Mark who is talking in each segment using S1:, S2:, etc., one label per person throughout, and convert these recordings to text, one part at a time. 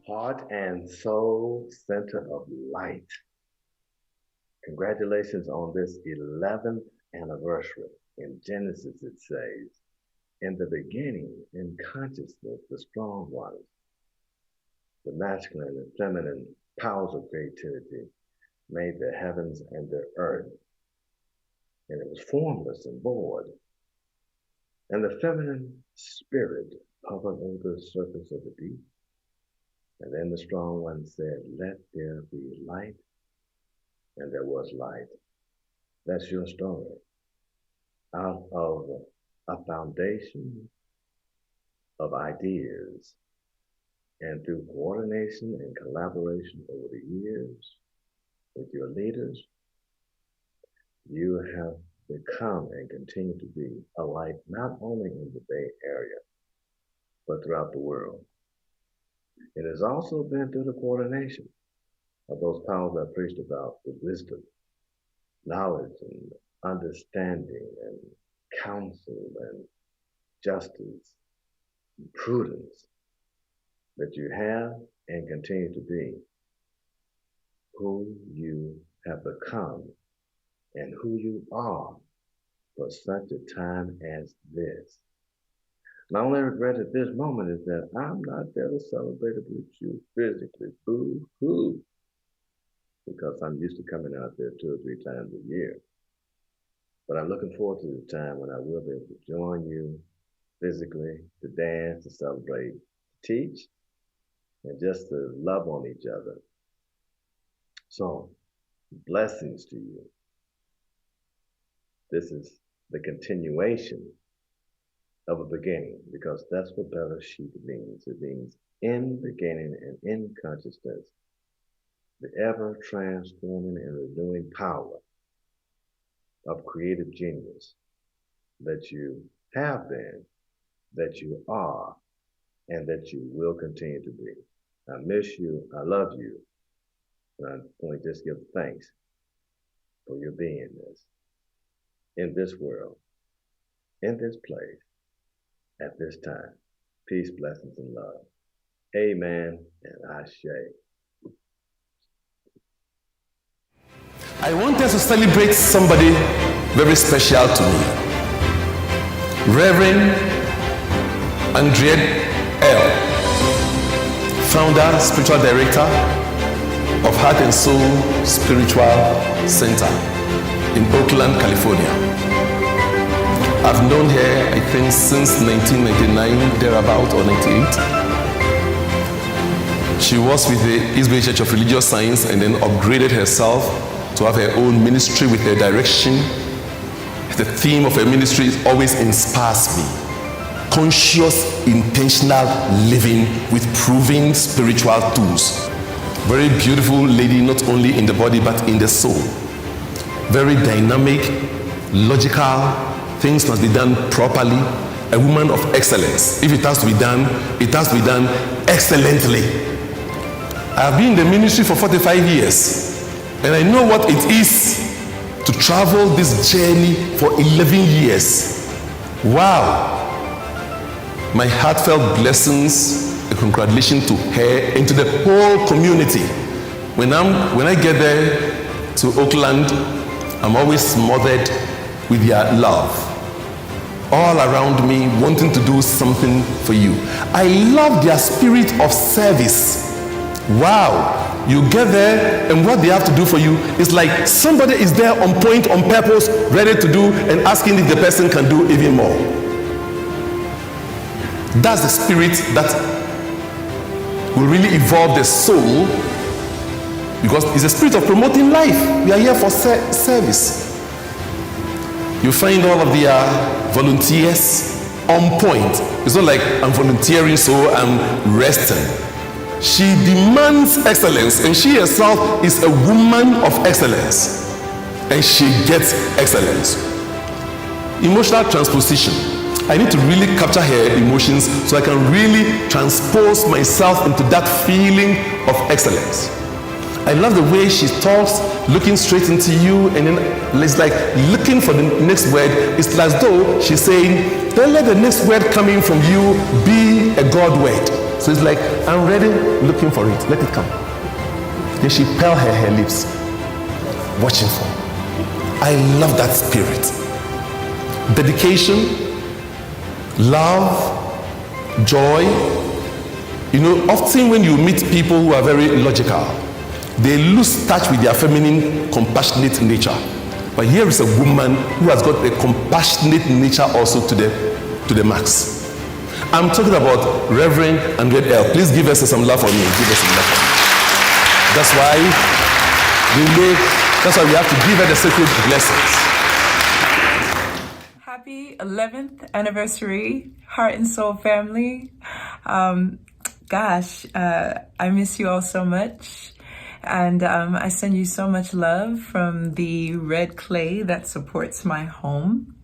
S1: Heart and soul center of light. Congratulations on this 11th anniversary. In Genesis, it says, in the beginning, in consciousness, the strong ones, the masculine and feminine powers of creativity made the heavens and the earth. And it was formless and void. And the feminine spirit hovered over the surface of the deep. And then the strong one said, let there be light. And there was light. That's your story. Out of a foundation of ideas and through coordination and collaboration over the years with your leaders, you have become and continue to be a light not only in the Bay Area, but throughout the world. It has also been through the coordination of those powers I preached about with wisdom, knowledge, and understanding, and counsel, and justice, and prudence that you have and continue to be who you have become and who you are for such a time as this. My only regret at this moment is that I'm not there to celebrate it with you physically. Boo-hoo. Because I'm used to coming out there 2 or 3 times a year. But I'm looking forward to the time when I will be able to join you physically, to dance, to celebrate, to teach, and just to love on each other. So, blessings to you. This is the continuation of a beginning, because that's what Bereshit means. It means in beginning and in consciousness, the ever transforming and renewing power of creative genius that you have been, that you are, and that you will continue to be. I miss you, I love you, and I only just give thanks for your beingness in this world, in this place, at this time. Peace, blessings, and love. Amen and Ashe.
S2: I want us to celebrate somebody very special to me. Reverend Andrea L., founder, spiritual director of Heart and Soul Spiritual Center in Oakland, California. I've known her, I think, since 1999, thereabout, or 98. She was with the East Bay Church of Religious Science and then upgraded herself to have her own ministry with her direction. The theme of her ministry always inspires me. Conscious, intentional living with proven spiritual tools. Very beautiful lady, not only in the body but in the soul. Very dynamic, logical, things must be done properly. A woman of excellence. If it has to be done, it has to be done excellently. I've been in the ministry for 45 years. And I know what it is to travel this journey for 11 years. Wow. My heartfelt blessings and congratulations to her and to the whole community. When I get there to Oakland, I'm always smothered with their love. All around me wanting to do something for you. I love their spirit of service. Wow. You get there and what they have to do for you is like somebody is there on point, on purpose, ready to do, and asking if the person can do even more. That's the spirit that will really evolve the soul, because it's a spirit of promoting life. We are here for service. You find all of their volunteers on point. It's not like I'm volunteering so I'm resting. She demands excellence, and she herself is a woman of excellence, and she gets excellence. Emotional transposition. I need to really capture her emotions so I can really transpose myself into that feeling of excellence. I love the way she talks, looking straight into you, and then it's like looking for the next word. It's as though she's saying, don't let the next word coming from you be a God word. So So it's like, I'm ready, looking for it. Let it come. Then she pale her lips, watching for. I love that spirit. Dedication, love, joy. You know, often when you meet people who are very logical, they lose touch with their feminine, compassionate nature. But here is a woman who has got a compassionate nature also to the max. I'm talking about Reverend Andrea L. Please give us some love for me. Give us some love for me. That's why we have to give her the sacred blessings.
S3: Happy 11th anniversary, Heart and Soul family. I miss you all so much. And I send you so much love from the red clay that supports my home.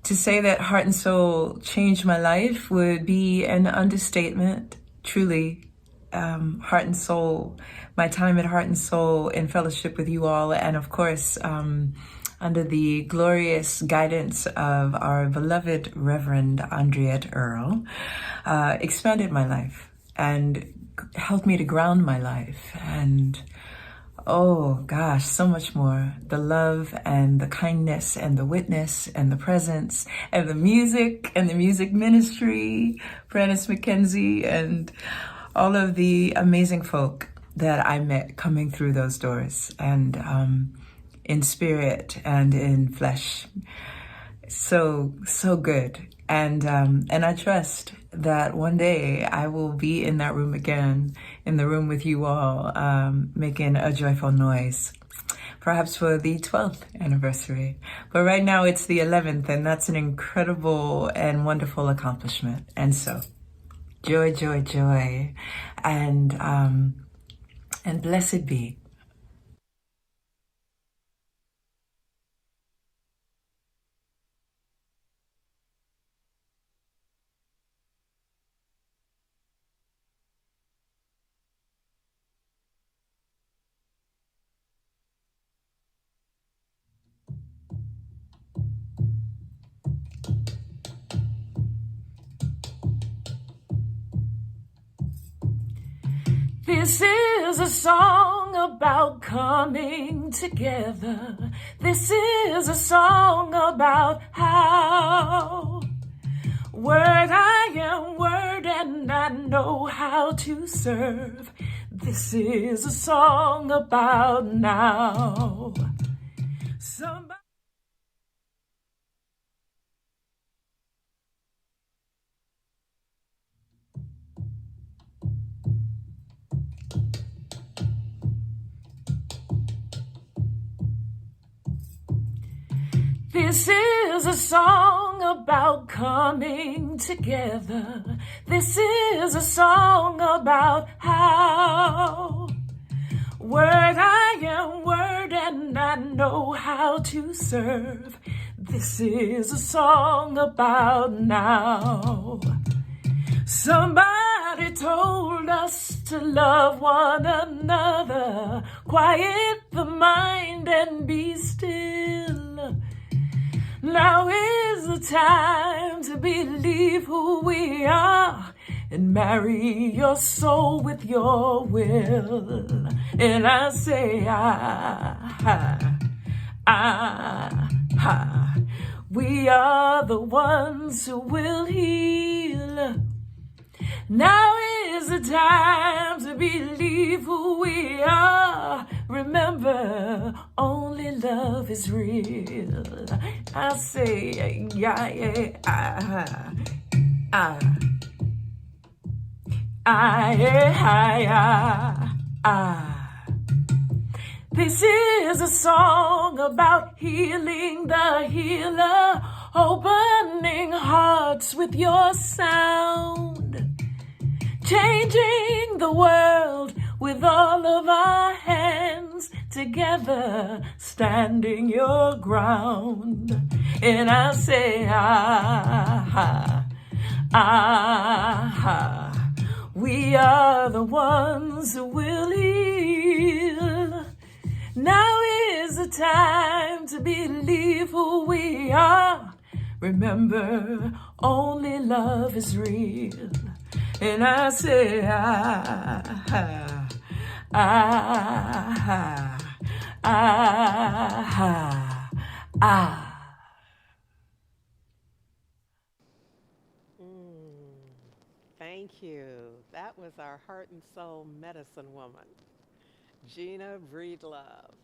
S3: To say that Heart and Soul changed my life would be an understatement. Truly, Heart and Soul, my time at Heart and Soul in fellowship with you all, and of course, under the glorious guidance of our beloved Reverend Andriette Earl, expanded my life and helped me to ground my life. And oh gosh, so much more. The love and the kindness and the witness and the presence and the music ministry, Prentice McKenzie, and all of the amazing folk that I met coming through those doors, and in spirit and in flesh. So good. And I trust that one day I will be in that room again, in the room with you all, making a joyful noise, perhaps for the 12th anniversary. But right now it's the 11th, and that's an incredible and wonderful accomplishment. And so, joy, joy, joy, and blessed be.
S4: This is a song about coming together. This is a song about how word I am word and I know how to serve. This is a song about now. Somebody This is a song about coming together. This is a song about how word I am word and I know how to serve. This is a song about now. Somebody told us to love one another, quiet the mind and be still. Now is the time to believe who we are and marry your soul with your will. And I say, we are the ones who will heal. Now is the time to believe who we are. Remember, only love is real. I say, This is a song about healing the healer, opening hearts with your sound. Changing the world with all of our hands together, standing your ground. And I say, we are the ones who will heal. Now is the time to believe who we are. Remember, only love is real. And I say, ah, ah, ah, ah.
S5: Thank you. That was our heart and soul medicine woman, Gina Breedlove,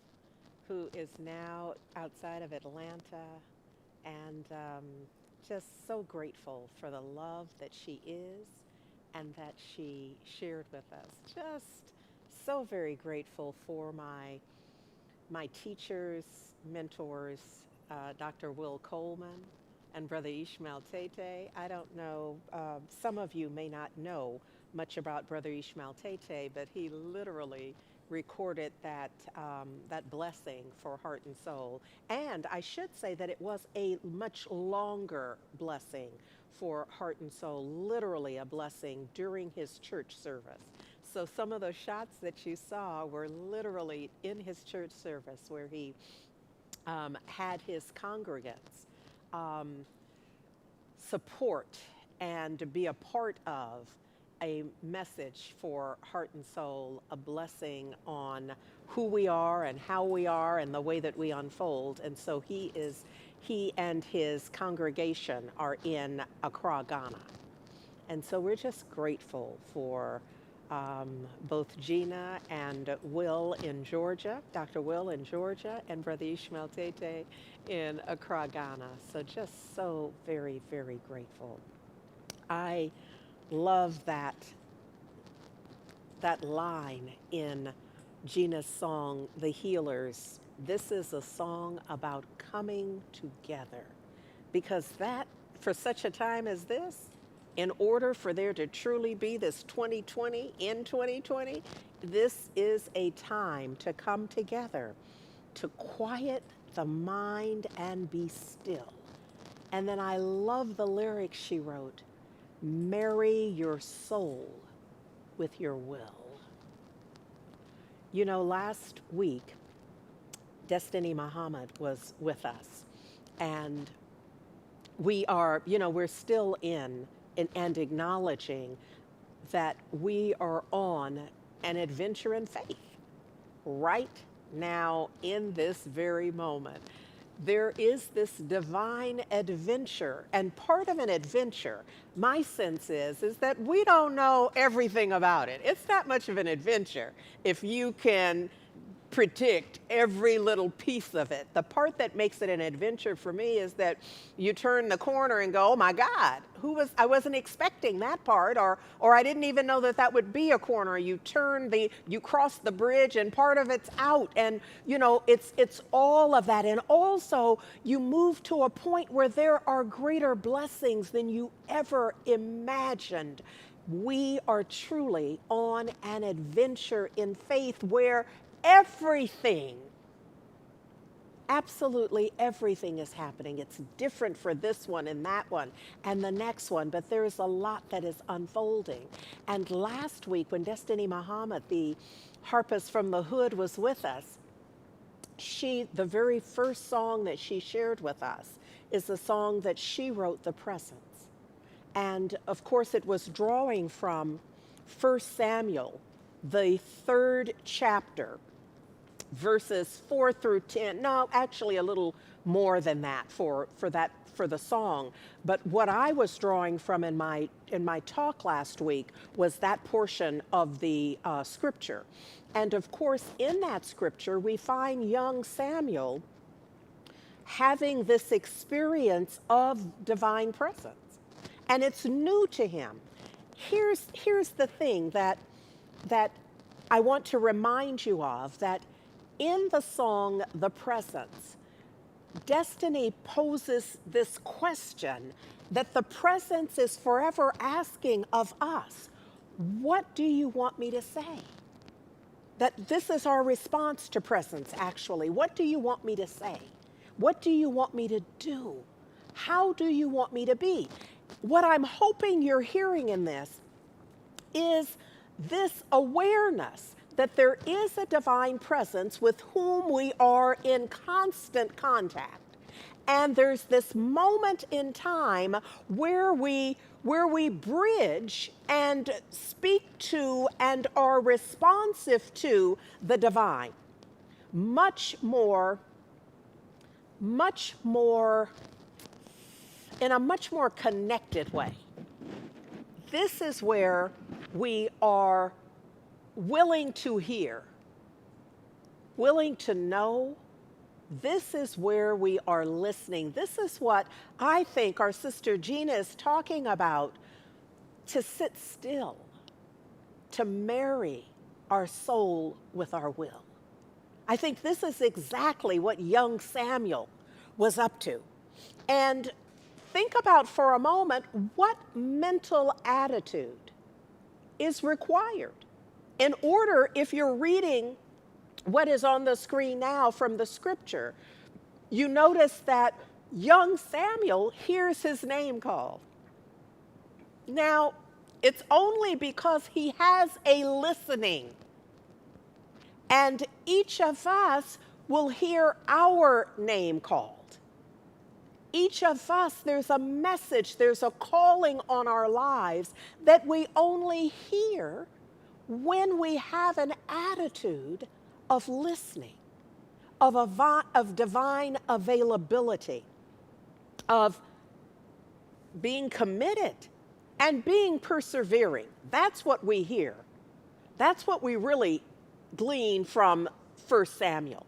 S5: who is now outside of Atlanta, and just so grateful for the love that she is and that she shared with us. Just so very grateful for my teachers, mentors, Dr. Will Coleman and Brother Ishmael Tete. I don't know, some of you may not know much about Brother Ishmael Tete, but he literally recorded that blessing for Heart and Soul. And I should say that it was a much longer blessing for Heart and Soul, literally a blessing during his church service. So some of those shots that you saw were literally in his church service where he had his congregants support and to be a part of a message for Heart and Soul, a blessing on who we are and how we are and the way that we unfold. And so he and his congregation are in Accra, Ghana. And so we're just grateful for both Gina and Will in Georgia, Dr. Will in Georgia, and Brother Ishmael Tete in Accra, Ghana. So just so very, very grateful. I love that line in Gina's song, The Healers. This is a song about coming together. Because that, for such a time as this, in order for there to truly be this 2020 in 2020, this is a time to come together, to quiet the mind and be still. And then I love the lyrics she wrote, marry your soul with your will. You know, last week, Destiny Muhammad was with us, and we are, we're still in and acknowledging that we are on an adventure in faith right now in this very moment. There is this divine adventure, and part of an adventure, my sense is that we don't know everything about it. It's not much of an adventure if you can predict every little piece of it. The part that makes it an adventure for me is that you turn the corner and go, oh my God, I wasn't expecting that part, or I didn't even know that would be a corner. You cross the bridge and part of it's out, and it's all of that. And also you move to a point where there are greater blessings than you ever imagined. We are truly on an adventure in faith where everything, absolutely everything is happening. It's different for this one and that one and the next one, but there is a lot that is unfolding. And last week when Destiny Muhammad, the harpist from the hood, was with us, the very first song that she shared with us is the song that she wrote, The Presence. And of course it was drawing from 1 Samuel, the 3rd chapter, verses 4 through 10. No, actually a little more than that for the song. But what I was drawing from in my talk last week was that portion of the scripture. And of course, in that scripture, we find young Samuel having this experience of divine presence. And it's new to him. Here's the thing that I want to remind you of, that in the song, The Presence, Destiny poses this question that the presence is forever asking of us. What do you want me to say? That this is our response to presence, actually. What do you want me to say? What do you want me to do? How do you want me to be? What I'm hoping you're hearing in this is this awareness that there is a divine presence with whom we are in constant contact. And there's this moment in time where we bridge and speak to and are responsive to the divine much more in a much more connected way. This is where we are willing to hear, willing to know. This is where we are listening. This is what I think our sister Gina is talking about, to sit still, to marry our soul with our will. I think this is exactly what young Samuel was up to. And think about for a moment what mental attitude is required in order, if you're reading what is on the screen now from the scripture, you notice that young Samuel hears his name called. Now, it's only because he has a listening. And each of us will hear our name called. Each of us, there's a message, there's a calling on our lives that we only hear when we have an attitude of listening, of divine availability, of being committed and being persevering. That's what we hear. That's what we really glean from 1 Samuel.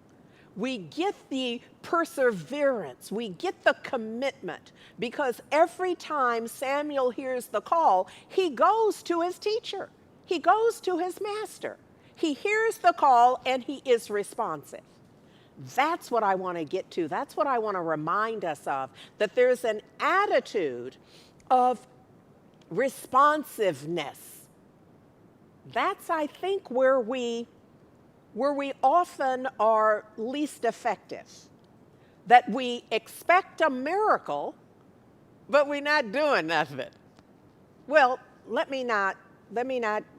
S5: We get the perseverance, we get the commitment, because every time Samuel hears the call, he goes to his teacher, he goes to his master. He hears the call and he is responsive. That's what I want to get to. That's what I want to remind us of, that there's an attitude of responsiveness. That's, I think, where we often are least effective. That we expect a miracle, but we're not doing nothing. Well, let me not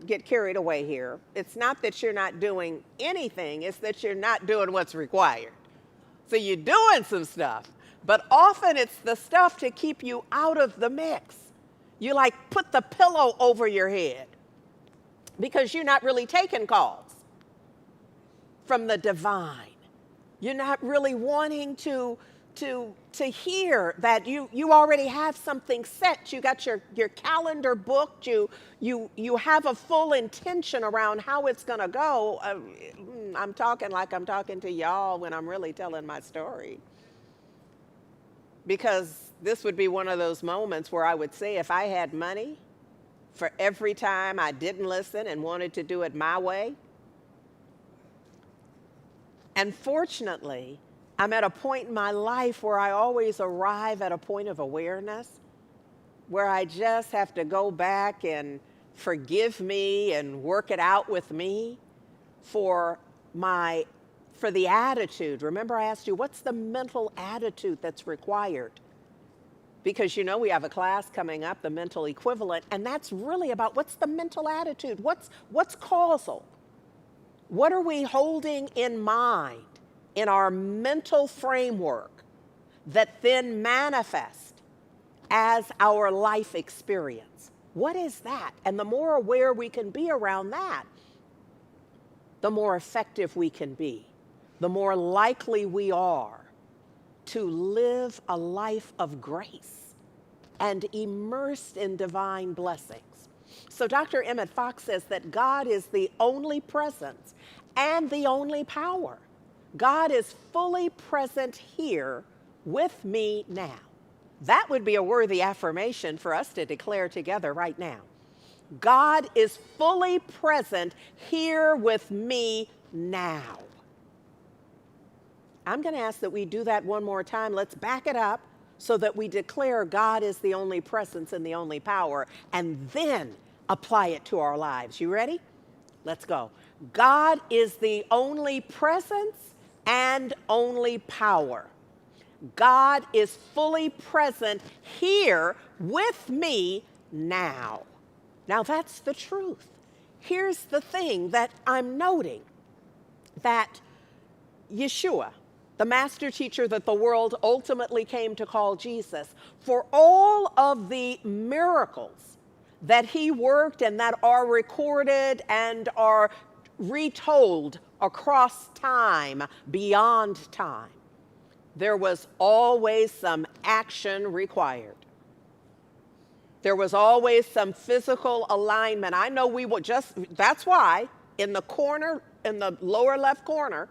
S5: get carried away here. It's not that you're not doing anything, it's that you're not doing what's required. So you're doing some stuff, but often it's the stuff to keep you out of the mix. You like put the pillow over your head because you're not really taking calls from the divine. You're not really wanting to hear that you already have something set. You got your calendar booked. You have a full intention around how it's going to go. I'm talking like I'm talking to y'all when I'm really telling my story. Because this would be one of those moments where I would say, if I had money for every time I didn't listen and wanted to do it my way. And fortunately, I'm at a point in my life where I always arrive at a point of awareness, where I just have to go back and forgive me and work it out with me for the attitude. Remember, I asked you, what's the mental attitude that's required? Because we have a class coming up, the mental equivalent, and that's really about what's the mental attitude? What's causal? What are we holding in mind in our mental framework that then manifest as our life experience? What is that? And the more aware we can be around that, the more effective we can be, the more likely we are to live a life of grace and immersed in divine blessings. So Dr. Emmett Fox says that God is the only presence and the only power. God is fully present here with me now. That would be a worthy affirmation for us to declare together right now. God is fully present here with me now. I'm going to ask that we do that one more time. Let's back it up so that we declare God is the only presence and the only power, and then apply it to our lives. You ready? Let's go. God is the only presence and only power. God is fully present here with me now. Now that's the truth. Here's the thing that I'm noting, that Yeshua, the master teacher that the world ultimately came to call Jesus, for all of the miracles that he worked and that are recorded and are retold across time, beyond time, there was always some action required. There was always some physical alignment. I know we will that's why in the corner, in the lower left corner,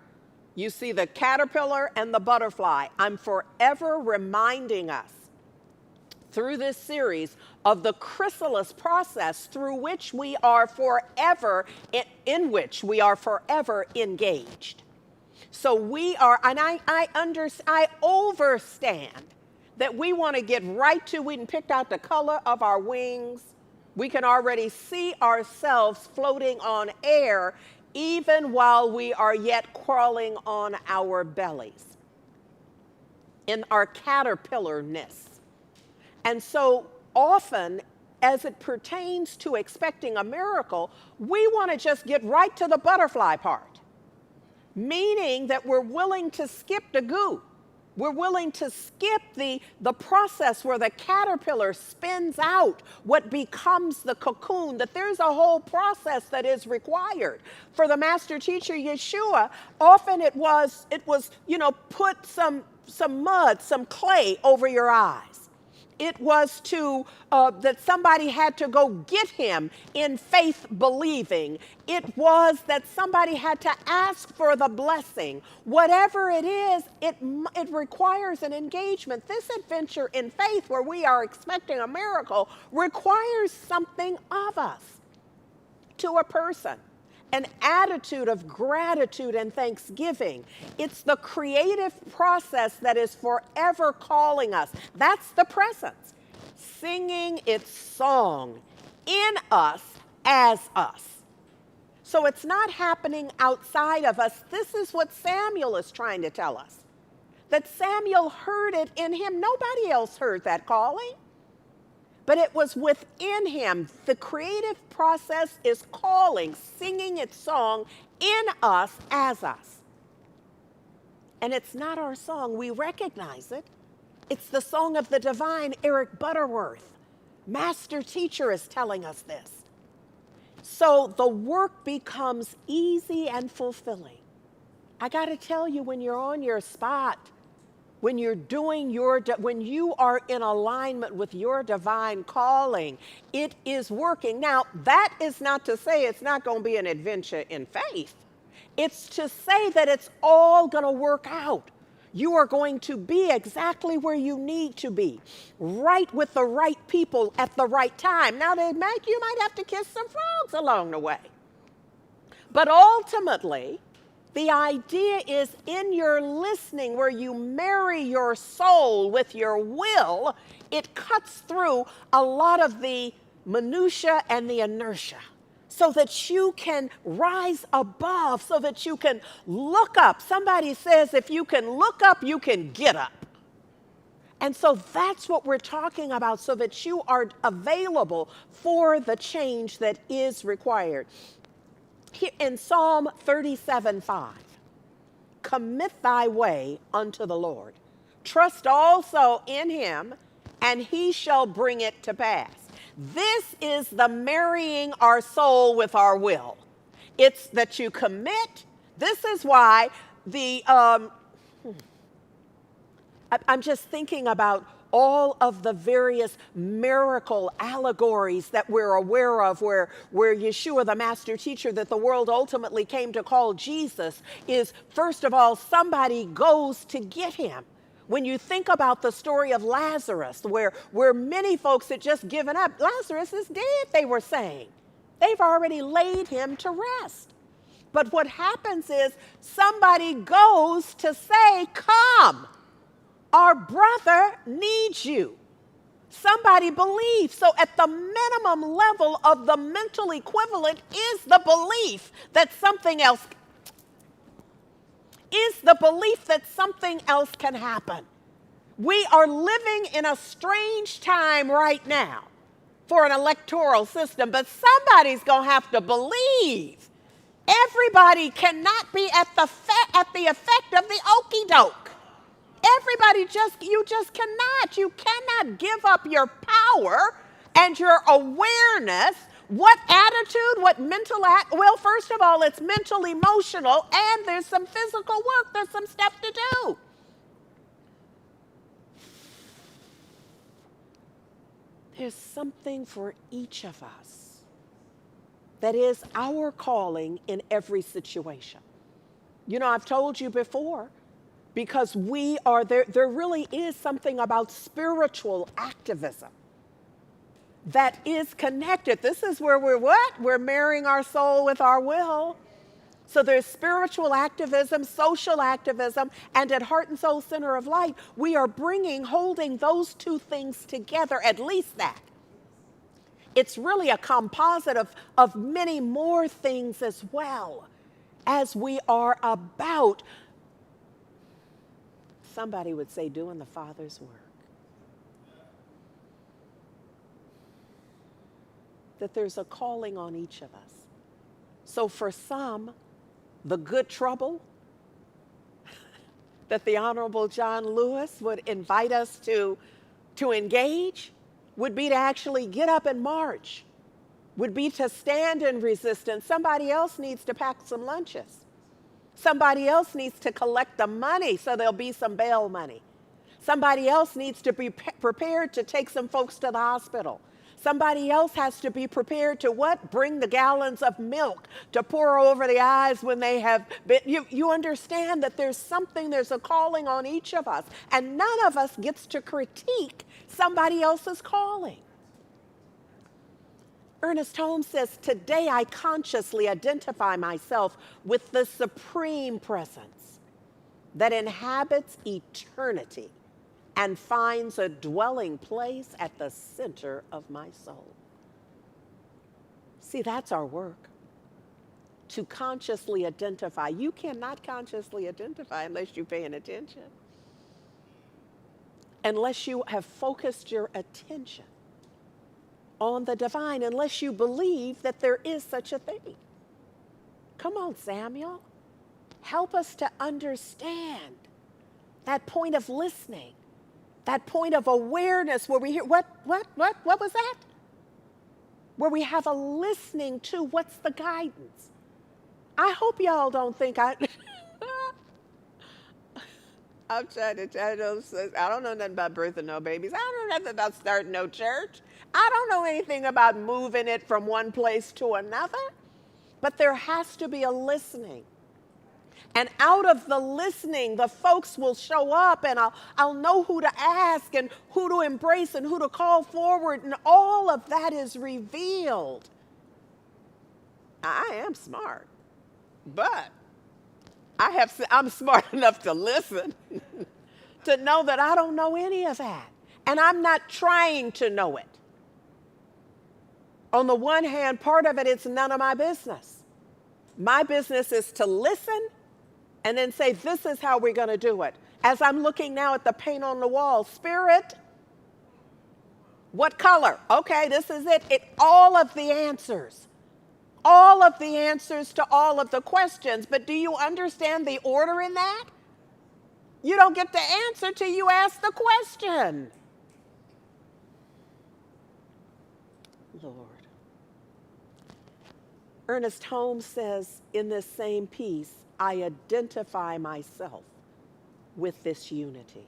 S5: you see the caterpillar and the butterfly. I'm forever reminding us through this series of the chrysalis process through which we are forever, in which we are forever engaged. So we are, and I overstand that we want to get right to, we picked out the color of our wings. We can already see ourselves floating on air even while we are yet crawling on our bellies in our caterpillarness. And so often, as it pertains to expecting a miracle, we want to just get right to the butterfly part, meaning that we're willing to skip the goo. We're willing to skip the process where the caterpillar spins out what becomes the cocoon, that there's a whole process that is required. For the master teacher, Yeshua, often it was, put some mud, some clay over your eyes. It was that somebody had to go get him in faith believing. It was that somebody had to ask for the blessing. Whatever it is, it requires an engagement. This adventure in faith where we are expecting a miracle requires something of us to a person. An attitude of gratitude and thanksgiving. It's the creative process that is forever calling us. That's the presence. Singing its song in us as us. So it's not happening outside of us. This is what Samuel is trying to tell us. That Samuel heard it in him. Nobody else heard that calling. But it was within him. The creative process is calling, singing its song in us, as us. And it's not our song. We recognize it. It's the song of the divine Eric Butterworth. Master teacher is telling us this. So the work becomes easy and fulfilling. I got to tell you, when you're on your spot, when you're doing when you are in alignment with your divine calling, it is working. Now, that is not to say it's not going to be an adventure in faith. It's to say that it's all going to work out. You are going to be exactly where you need to be, right with the right people at the right time. Now, you might have to kiss some frogs along the way. But ultimately, the idea is in your listening, where you marry your soul with your will, it cuts through a lot of the minutia and the inertia so that you can rise above, so that you can look up. Somebody says if you can look up, you can get up. And so that's what we're talking about, so that you are available for the change that is required. Here in Psalm 37:5, commit thy way unto the Lord. Trust also in him, and he shall bring it to pass. This is the marrying our soul with our will. It's that you commit. This is why I'm just thinking about all of the various miracle allegories that we're aware of, where Yeshua, the master teacher that the world ultimately came to call Jesus, is, first of all, somebody goes to get him. When you think about the story of Lazarus, where many folks had just given up, Lazarus is dead, they were saying. They've already laid him to rest. But what happens is somebody goes to say, come. Our brother needs you. Somebody believes. So at the minimum level of the mental equivalent is the belief that something else can happen. We are living in a strange time right now for an electoral system, but somebody's going to have to believe Everybody cannot be at the effect of the okey doke. Everybody you just cannot. You cannot give up your power and your awareness. What attitude, what mental well, first of all, it's mental, emotional, and there's some physical work. There's some stuff to do. There's something for each of us that is our calling in every situation. You know, I've told you before, because we are there really is something about spiritual activism that is connected. This is where we're what? We're marrying our soul with our will. So there's spiritual activism, social activism, and at Heart and Soul Center of Light, we are holding those two things together, at least that. It's really a composite of many more things as well, as we are about, somebody would say, doing the Father's work. That there's a calling on each of us. So for some, the good trouble that the Honorable John Lewis would invite us to engage would be to actually get up and march, would be to stand in resistance. Somebody else needs to pack some lunches. Somebody else needs to collect the money so there'll be some bail money. Somebody else needs to be prepared to take some folks to the hospital. Somebody else has to be prepared to what? Bring the gallons of milk to pour over the eyes when they have been. You understand that there's a calling on each of us, and none of us gets to critique somebody else's calling. Ernest Holmes says, today I consciously identify myself with the supreme presence that inhabits eternity and finds a dwelling place at the center of my soul. See, that's our work. To consciously identify. You cannot consciously identify unless you're paying attention. Unless you have focused your attention on the divine, unless you believe that there is such a thing. Come on, Samuel. Help us to understand that point of listening. That point of awareness where we hear, what was that? Where we have a listening to what's the guidance. I hope y'all don't think I'm trying to tell you, I don't know nothing about birthing no babies. I don't know nothing about starting no church. I don't know anything about moving it from one place to another. But there has to be a listening. And out of the listening, the folks will show up, and I'll know who to ask and who to embrace and who to call forward, and all of that is revealed. I am smart, but I'm smart enough to listen, to know that I don't know any of that, and I'm not trying to know it. On the one hand, part of it's none of my business. My business is to listen and then say, this is how we're going to do it. As I'm looking now at the paint on the wall, Spirit, what color? Okay, this is it. All of the answers to all of the questions. But do you understand the order in that? You don't get the answer till you ask the question. Lord. Ernest Holmes says in this same piece, I identify myself with this unity.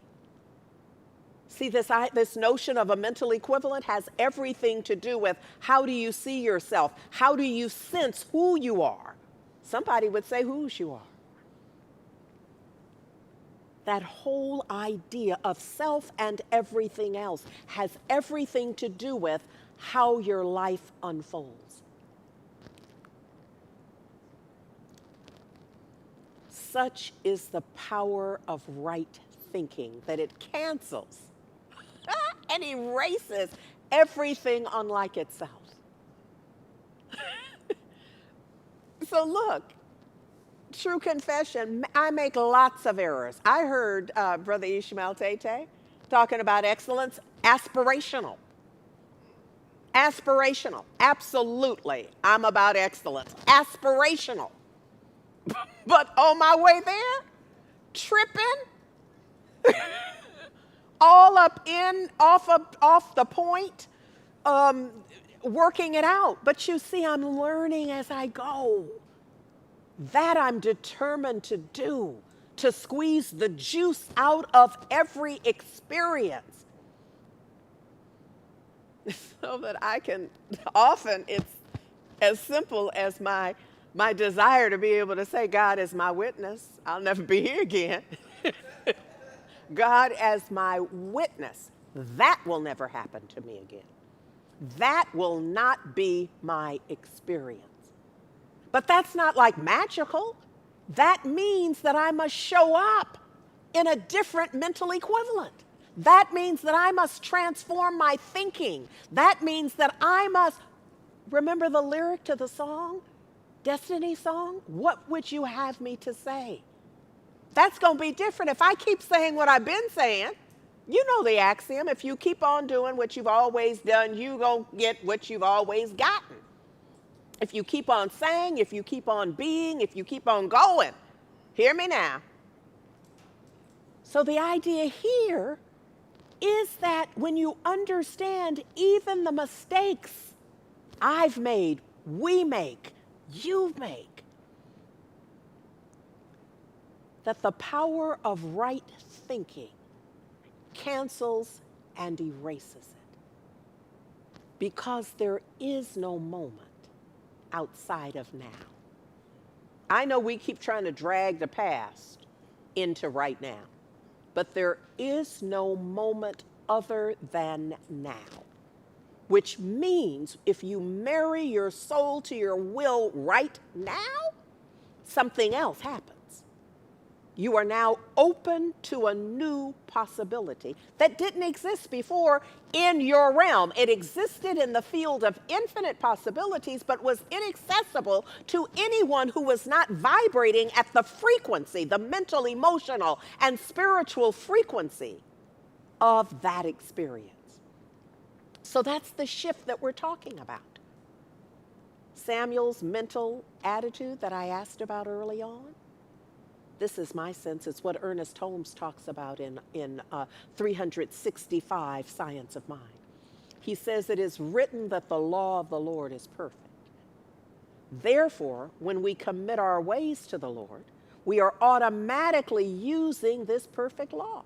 S5: See, this notion of a mental equivalent has everything to do with how do you see yourself? How do you sense who you are? Somebody would say whose you are. That whole idea of self and everything else has everything to do with how your life unfolds. Such is the power of right thinking that it cancels and erases everything unlike itself. So look, true confession, I make lots of errors. I heard Brother Ishmael Tete talking about excellence, aspirational. Aspirational, absolutely. I'm about excellence. Aspirational. But on my way there, tripping, all up in, off the point, working it out. But you see, I'm learning as I go. That I'm determined to do, to squeeze the juice out of every experience. So that I can, often it's as simple as my desire to be able to say, God is my witness. I'll never be here again. God as my witness. That will never happen to me again. That will not be my experience. But that's not like magical. That means that I must show up in a different mental equivalent. That means that I must transform my thinking. That means that I must remember the lyric to the song, Destiny song. What would you have me to say? That's going to be different. If I keep saying what I've been saying, you know the axiom. If you keep on doing what you've always done, you're going to get what you've always gotten. If you keep on saying, if you keep on being, if you keep on going, hear me now. So the idea here is that when you understand even the mistakes I've made, we make, you make, that the power of right thinking cancels and erases it. Because there is no moment outside of now. I know we keep trying to drag the past into right now, but there is no moment other than now. Which means if you marry your soul to your will right now, something else happens. You are now open to a new possibility that didn't exist before in your realm. It existed in the field of infinite possibilities, but was inaccessible to anyone who was not vibrating at the frequency, the mental, emotional, and spiritual frequency of that experience. So that's the shift that we're talking about. Samuel's mental attitude that I asked about early on. This is my sense. It's what Ernest Holmes talks about in 365 Science of Mind. He says it is written that the law of the Lord is perfect. Therefore, when we commit our ways to the Lord, we are automatically using this perfect law.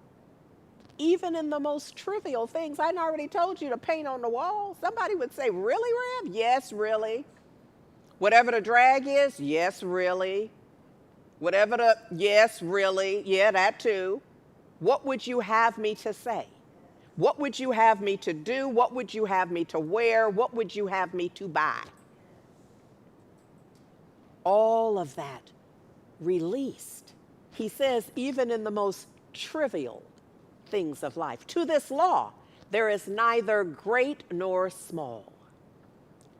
S5: Even in the most trivial things, I already told you to paint on the wall. Somebody would say, really, Rev? Yes, really. Whatever the drag is, yes, really. Whatever the, yes, really, yeah, that too. What would you have me to say? What would you have me to do? What would you have me to wear? What would you have me to buy? All of that released. He says, even in the most trivial things of life. To this law, there is neither great nor small.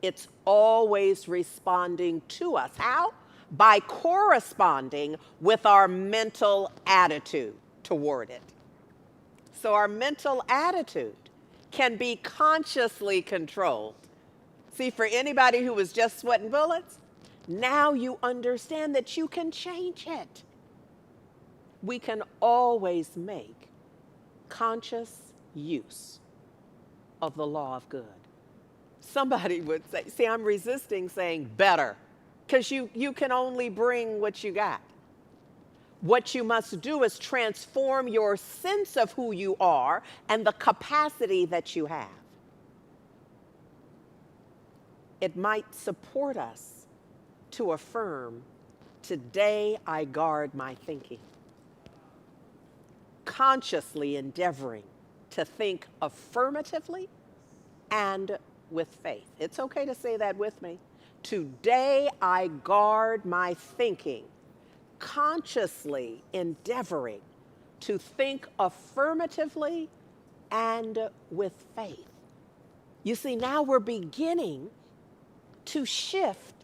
S5: It's always responding to us. How? By corresponding with our mental attitude toward it. So our mental attitude can be consciously controlled. See, for anybody who was just sweating bullets, now you understand that you can change it. We can always make conscious use of the law of good. Somebody would say, see, I'm resisting saying better, because you can only bring what you got. What you must do is transform your sense of who you are and the capacity that you have. It might support us to affirm, today I guard my thinking. Consciously endeavoring to think affirmatively and with faith. It's okay to say that with me. Today I guard my thinking, consciously endeavoring to think affirmatively and with faith. You see, now we're beginning to shift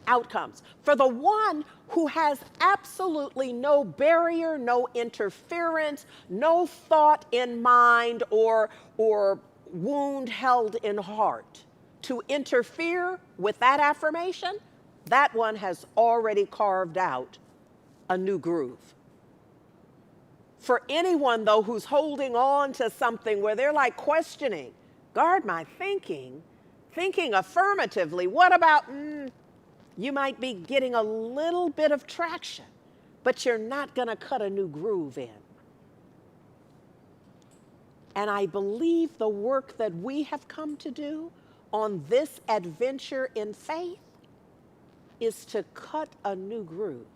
S5: outcomes. For the one who has absolutely no barrier, no interference, no thought in mind or wound held in heart to interfere with that affirmation, that one has already carved out a new groove. For anyone, though, who's holding on to something where they're like questioning, guard my thinking affirmatively, what about, you might be getting a little bit of traction, but you're not going to cut a new groove in. And I believe the work that we have come to do on this adventure in faith is to cut a new groove.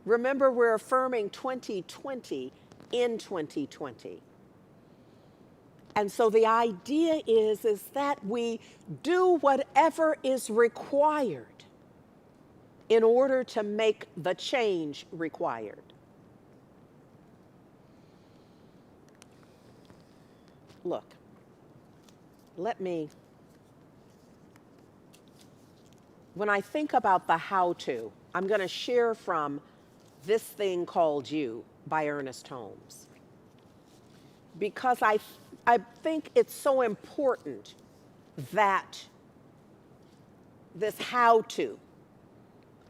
S5: Remember, we're affirming 2020 in 2020. And so the idea is that we do whatever is required in order to make the change required. Look, when I think about the how-to, I'm going to share from This Thing Called You by Ernest Holmes. Because I think it's so important that this how-to,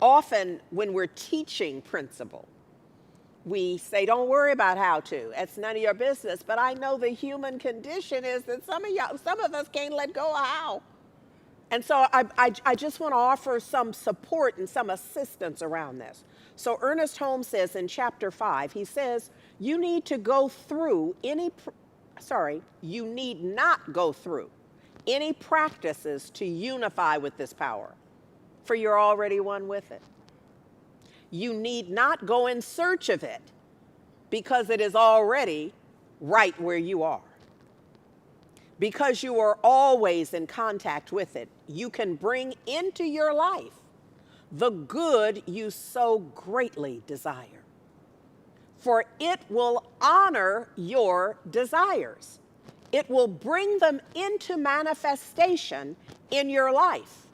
S5: often when we're teaching principle, we say, don't worry about how to. It's none of your business. But I know the human condition is that some of us can't let go of how. And so I just want to offer some support and some assistance around this. So Ernest Holmes says in chapter 5, he says, you need not go through any practices to unify with this power, for you're already one with it. You need not go in search of it, because it is already right where you are. Because you are always in contact with it, you can bring into your life the good you so greatly desire. For it will honor your desires. It will bring them into manifestation in your life.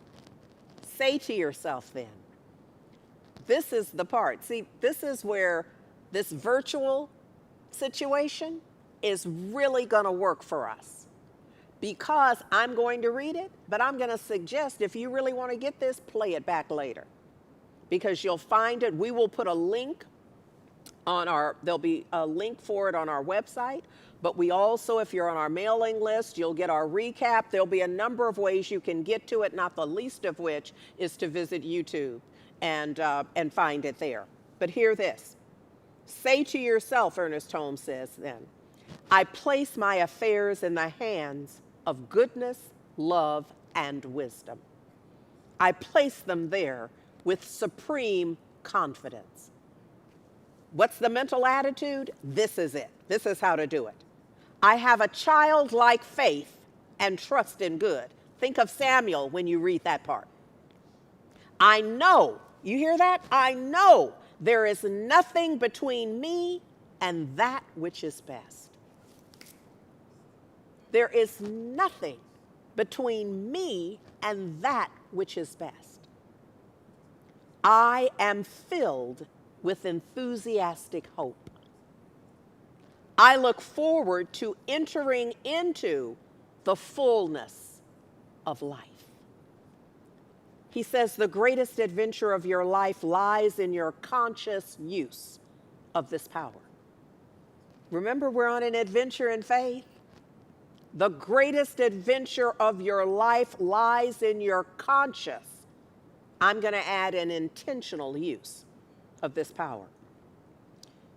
S5: Say to yourself then, this is the part. See, this is where this virtual situation is really going to work for us. Because I'm going to read it, but I'm going to suggest if you really want to get this, play it back later. Because you'll find it. We will put a link there'll be a link for it on our website. But we also, if you're on our mailing list, you'll get our recap. There'll be a number of ways you can get to it, not the least of which is to visit YouTube and find it there. But hear this. Say to yourself, Ernest Holmes says then, I place my affairs in the hands of goodness, love, and wisdom. I place them there with supreme confidence. What's the mental attitude? This is it. This is how to do it. I have a childlike faith and trust in good. Think of Samuel when you read that part. I know, you hear that? I know there is nothing between me and that which is best. There is nothing between me and that which is best. I am filled with enthusiastic hope. I look forward to entering into the fullness of life. He says the greatest adventure of your life lies in your conscious use of this power. Remember, we're on an adventure in faith. The greatest adventure of your life lies in your conscious, I'm going to add an intentional use of this power.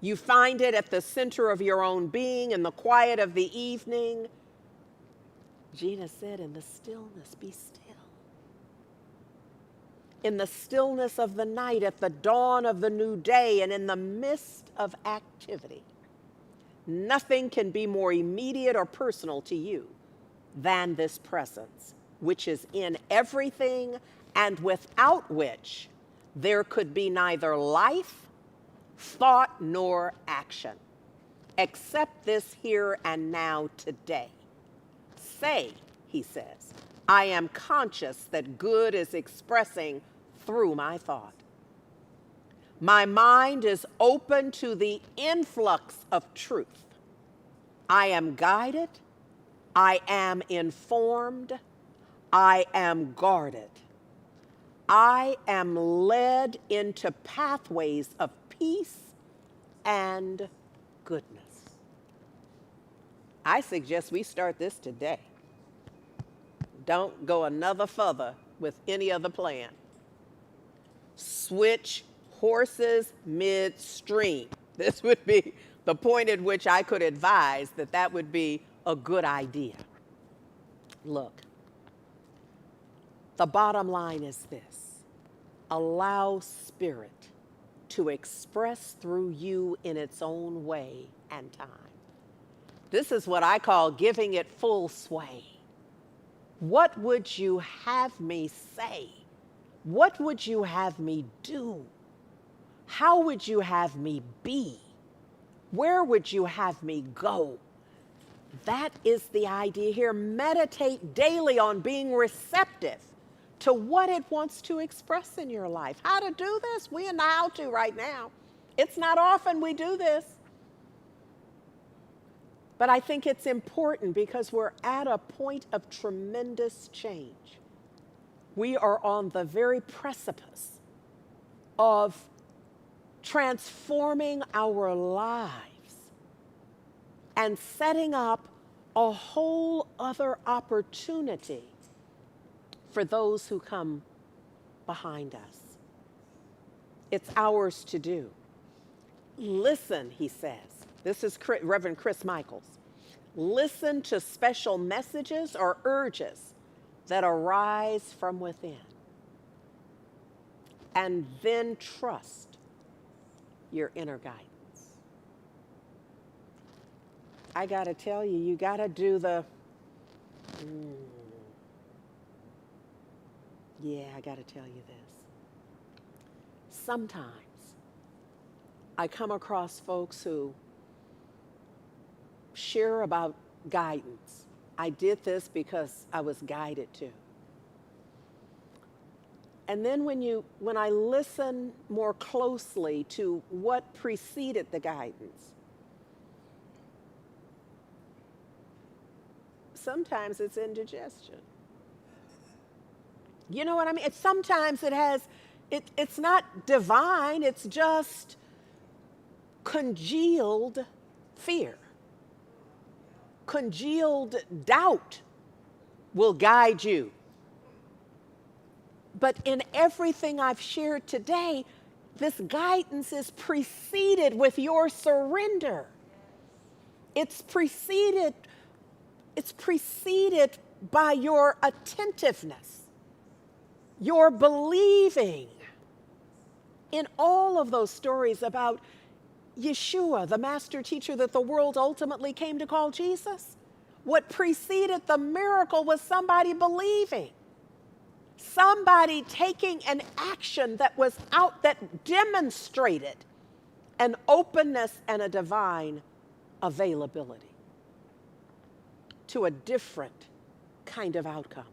S5: You find it at the center of your own being, in the quiet of the evening. Gina said, in the stillness, be still. In the stillness of the night, at the dawn of the new day, and in the midst of activity. Nothing can be more immediate or personal to you than this presence, which is in everything and without which there could be neither life, thought, nor action, except this here and now today. Say, he says, I am conscious that good is expressing through my thought. My mind is open to the influx of truth. I am guided. I am informed. I am guarded. I am led into pathways of peace and goodness. I suggest we start this today. Don't go another further with any other plan. Switch horses midstream. This would be the point at which I could advise that that would be a good idea. Look, the bottom line is this: allow spirit to express through you in its own way and time. This is what I call giving it full sway. What would you have me say? What would you have me do? How would you have me be? Where would you have me go? That is the idea here. Meditate daily on being receptive to what it wants to express in your life. How to do this? We know how to right now. It's not often we do this. But I think it's important because we're at a point of tremendous change. We are on the very precipice of transforming our lives and setting up a whole other opportunity for those who come behind us. It's ours to do. Listen, he says. This is Reverend Chris Michaels. Listen to special messages or urges that arise from within. And then trust your inner guidance. I got to tell you, you got to do the, yeah, I got to tell you this. Sometimes I come across folks who share about guidance. I did this because I was guided to. And then when I listen more closely to what preceded the guidance, sometimes it's indigestion. You know what I mean? Sometimes it's not divine, it's just congealed fear. Congealed doubt will guide you. But in everything I've shared today, this guidance is preceded with your surrender. It's preceded by your attentiveness, your believing in all of those stories about Yeshua, the master teacher that the world ultimately came to call Jesus. What preceded the miracle was somebody believing. Somebody taking an action that demonstrated an openness and a divine availability to a different kind of outcome.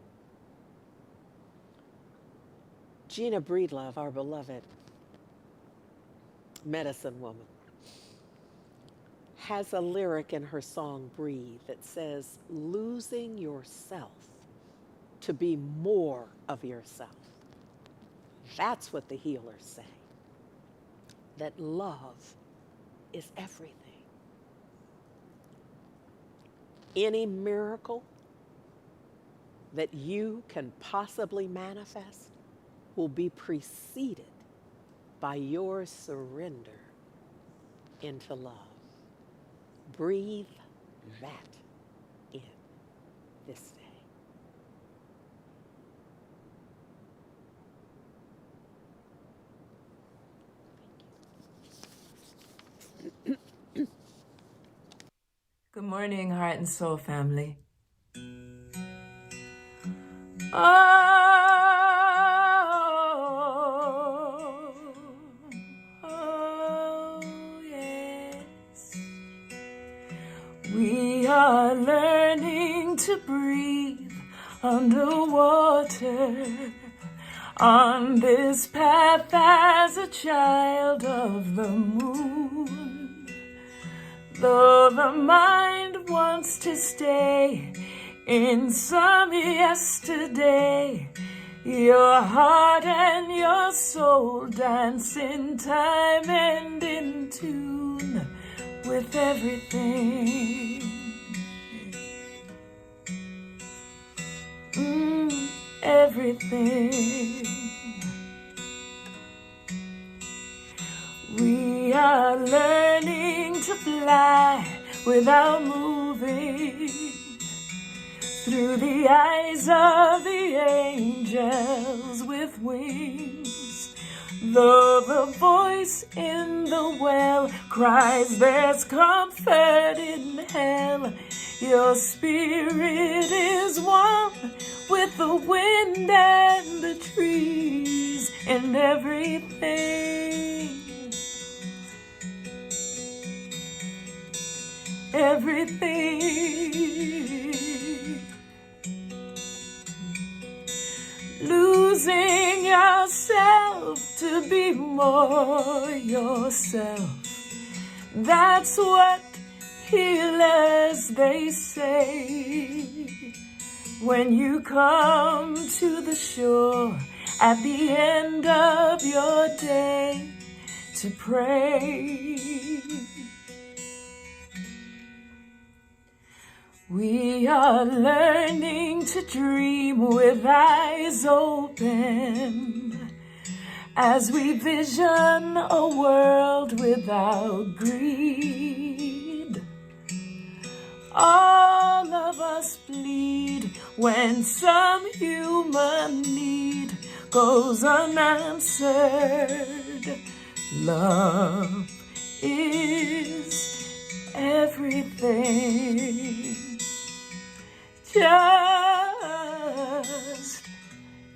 S5: Gina Breedlove, our beloved medicine woman, has a lyric in her song Breathe that says, losing yourself to be more of yourself. That's what the healers say. That love is everything. Any miracle that you can possibly manifest will be preceded by your surrender into love. Breathe that in this day.
S4: Good morning, Heart and Soul family. Oh, yes. We are learning to breathe underwater on this path as a child of the moon. Though the mind wants to stay in some yesterday, Your heart and your soul dance in time and in tune with everything. Everything. We are learning to fly without moving through the eyes of the angels with wings. Though the voice in the well cries, there's comfort in hell. Your spirit is one with the wind and the trees and everything. Everything. Losing yourself to be more yourself. That's what healers they say. When you come to the shore at the end of your day to pray. We are learning to dream with eyes open as we vision a world without greed. All of us bleed when some human need goes unanswered. Love is everything. Just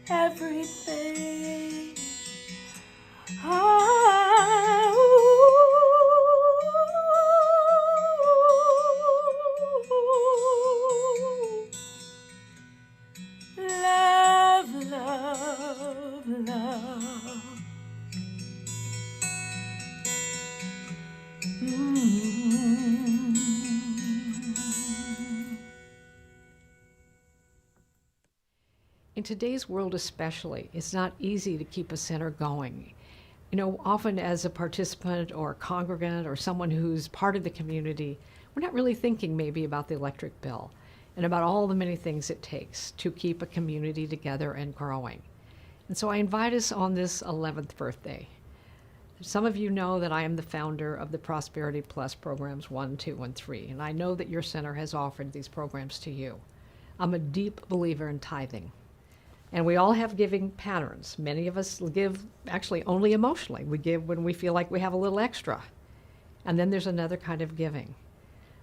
S4: everything. Love, love, love.
S6: In today's world especially, it's not easy to keep a center going. You know, often as a participant or a congregant or someone who's part of the community, we're not really thinking maybe about the electric bill and about all the many things it takes to keep a community together and growing. And so I invite us on this 11th birthday. Some of you know that I am the founder of the Prosperity Plus programs 1, 2, and 3, and I know that your center has offered these programs to you. I'm a deep believer in tithing. And we all have giving patterns. Many of us give actually only emotionally. We give when we feel like we have a little extra. And then there's another kind of giving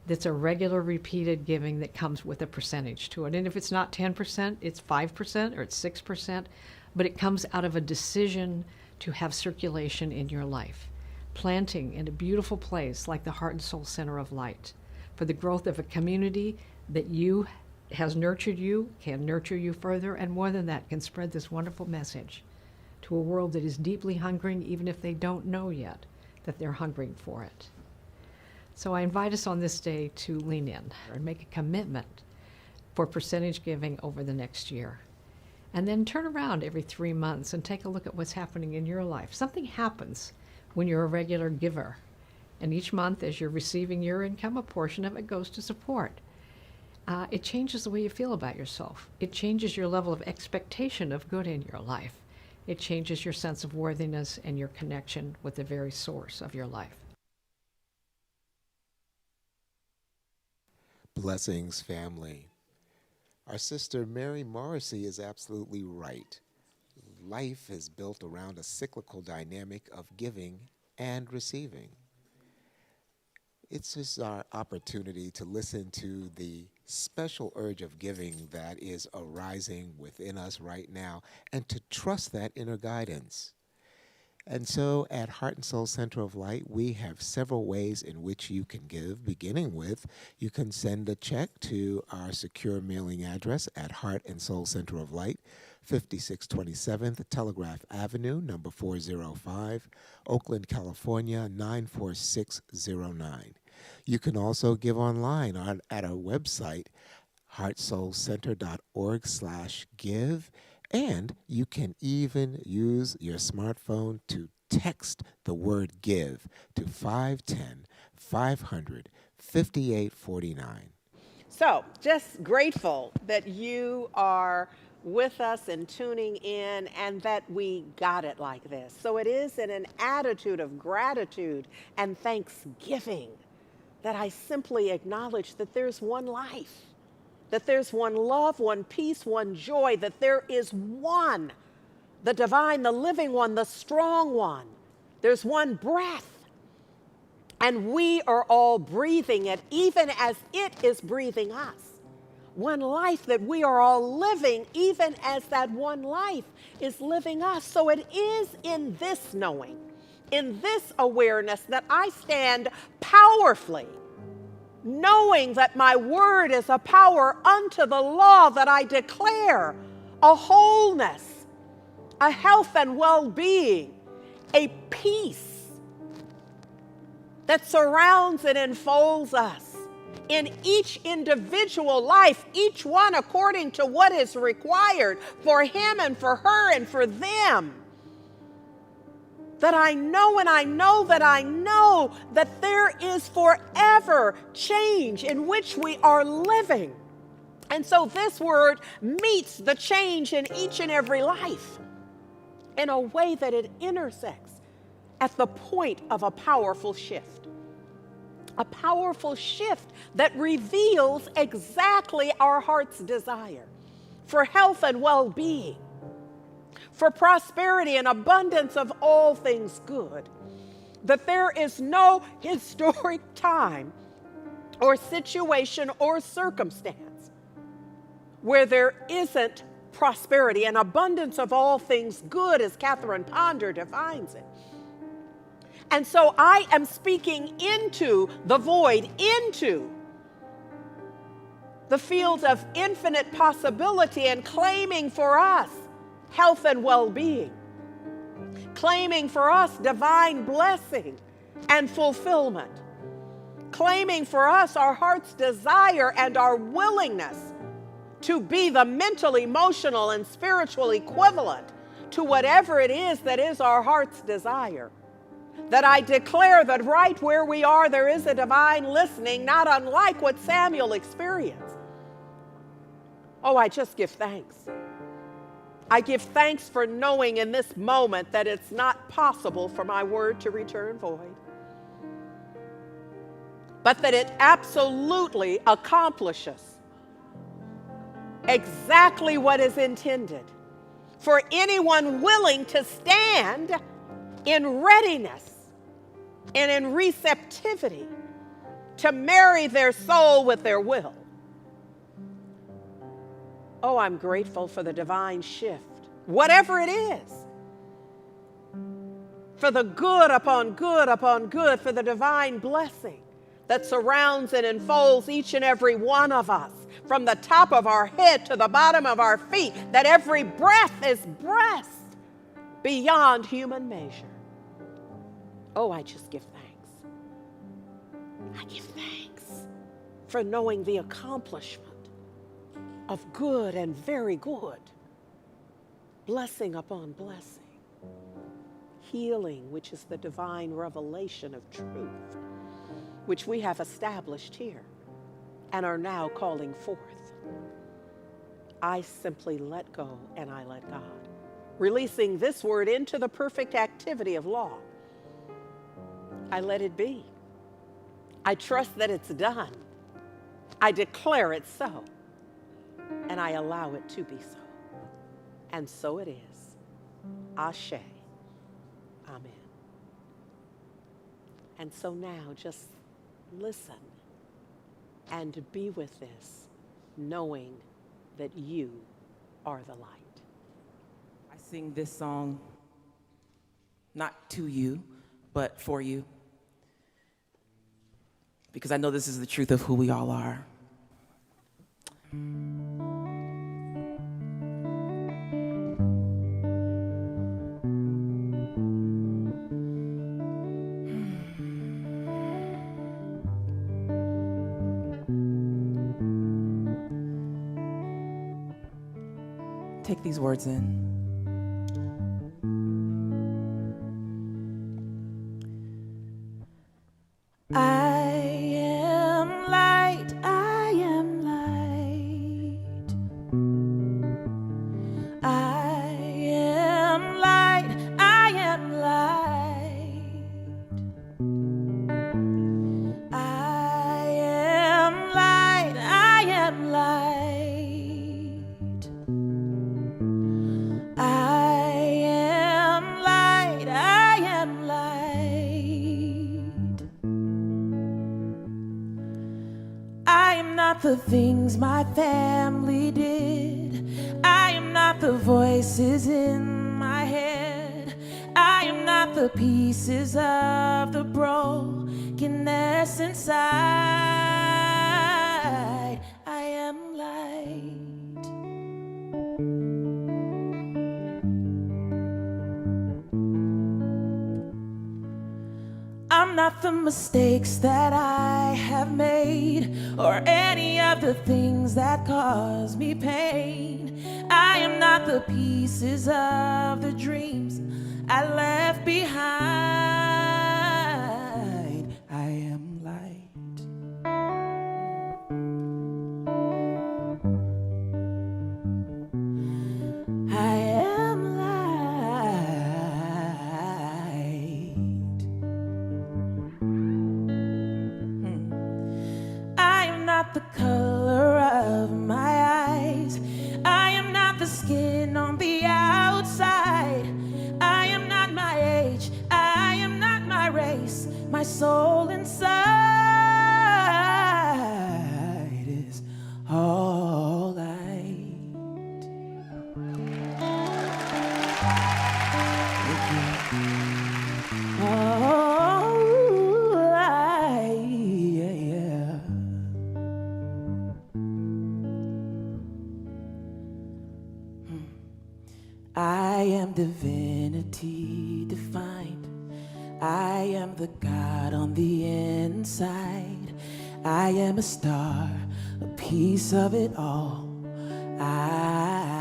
S6: that's a regular repeated giving that comes with a percentage to it. And if it's not 10%, it's 5% or it's 6%, but it comes out of a decision to have circulation in your life. Planting in a beautiful place like the Heart and Soul Center of Light for the growth of a community that you has nurtured you, can nurture you further, and more than that, can spread this wonderful message to a world that is deeply hungering, even if they don't know yet that they're hungering for it. So I invite us on this day to lean in and make a commitment for percentage giving over the next year. And then turn around every 3 months and take a look at what's happening in your life. Something happens when you're a regular giver. And each month, as you're receiving your income, a portion of it goes to support. It changes the way you feel about yourself. It changes your level of expectation of good in your life. It changes your sense of worthiness and your connection with the very source of your life.
S7: Blessings, family. Our sister Mary Morrissey is absolutely right. Life is built around a cyclical dynamic of giving and receiving. It's just our opportunity to listen to the special urge of giving that is arising within us right now and to trust that inner guidance. And so at Heart and Soul Center of Light, we have several ways in which you can give, beginning with you can send a check to our secure mailing address at Heart and Soul Center of Light, 5627th Telegraph Avenue, number 405, Oakland, California, 94609. You can also give online at our website, heartsoulcenter.org/give, And you can even use your smartphone to text the word give to 510 500 5849.
S5: So, just grateful that you are with us and tuning in and that we got it like this. So, it is in an attitude of gratitude and thanksgiving that I simply acknowledge that there's one life, that there's one love, one peace, one joy, that there is one, the divine, the living one, the strong one. There's one breath. And we are all breathing it, even as it is breathing us. One life that we are all living, even as that one life is living us. So it is in this knowing, in this awareness, that I stand powerfully, knowing that my word is a power unto the law, that I declare a wholeness, a health and well-being, a peace that surrounds and enfolds us in each individual life, each one according to what is required for him and for her and for them. That I know and I know that I know that there is forever change in which we are living. And so this word meets the change in each and every life in a way that it intersects at the point of a powerful shift. A powerful shift that reveals exactly our heart's desire for health and well-being, for prosperity and abundance of all things good. That there is no historic time or situation or circumstance where there isn't prosperity and abundance of all things good, as Catherine Ponder defines it. And so I am speaking into the void, into the field of infinite possibility, and claiming for us health and well-being, claiming for us divine blessing and fulfillment, claiming for us our heart's desire and our willingness to be the mental, emotional, and spiritual equivalent to whatever it is that is our heart's desire. That I declare that right where we are, there is a divine listening, not unlike what Samuel experienced. Oh, I just give thanks. I give thanks for knowing in this moment that it's not possible for my word to return void, but that it absolutely accomplishes exactly what is intended for anyone willing to stand in readiness and in receptivity to marry their soul with their will. Oh, I'm grateful for the divine shift, whatever it is, for the good upon good upon good, for the divine blessing that surrounds and enfolds each and every one of us, from the top of our head to the bottom of our feet, that every breath is breath beyond human measure. Oh, I just give thanks. I give thanks for knowing the accomplishment of good and very good, blessing upon blessing, healing, which is the divine revelation of truth, which we have established here and are now calling forth. I simply let go and I let God, releasing this word into the perfect activity of law. I let it be. I trust that it's done. I declare it so, and I allow it to be so. And so it is. Ashe. Amen. And so now just listen and be with this, knowing that you are the light.
S8: I sing this song not to you, but for you, because I know this is the truth of who we all are. Take take these words in. I am light, I am light. I am light, I am light. I am light, I am light. I am light, I am light. I am not the things my family did. I am not the voices in my head. I am not the pieces of the brokenness inside. I am light. I'm not the mistakes that I have made or any of the things that cause me pain. I am not the pieces of the dreams I left behind. I am light. I am light. I am not the color of my eyes. I am not the skin on the outside. I am not my age. I am not my race. My soul inside is all light. All light, yeah, yeah. I am divinity defined. I am the God on the inside. I am a star, a piece of it all. I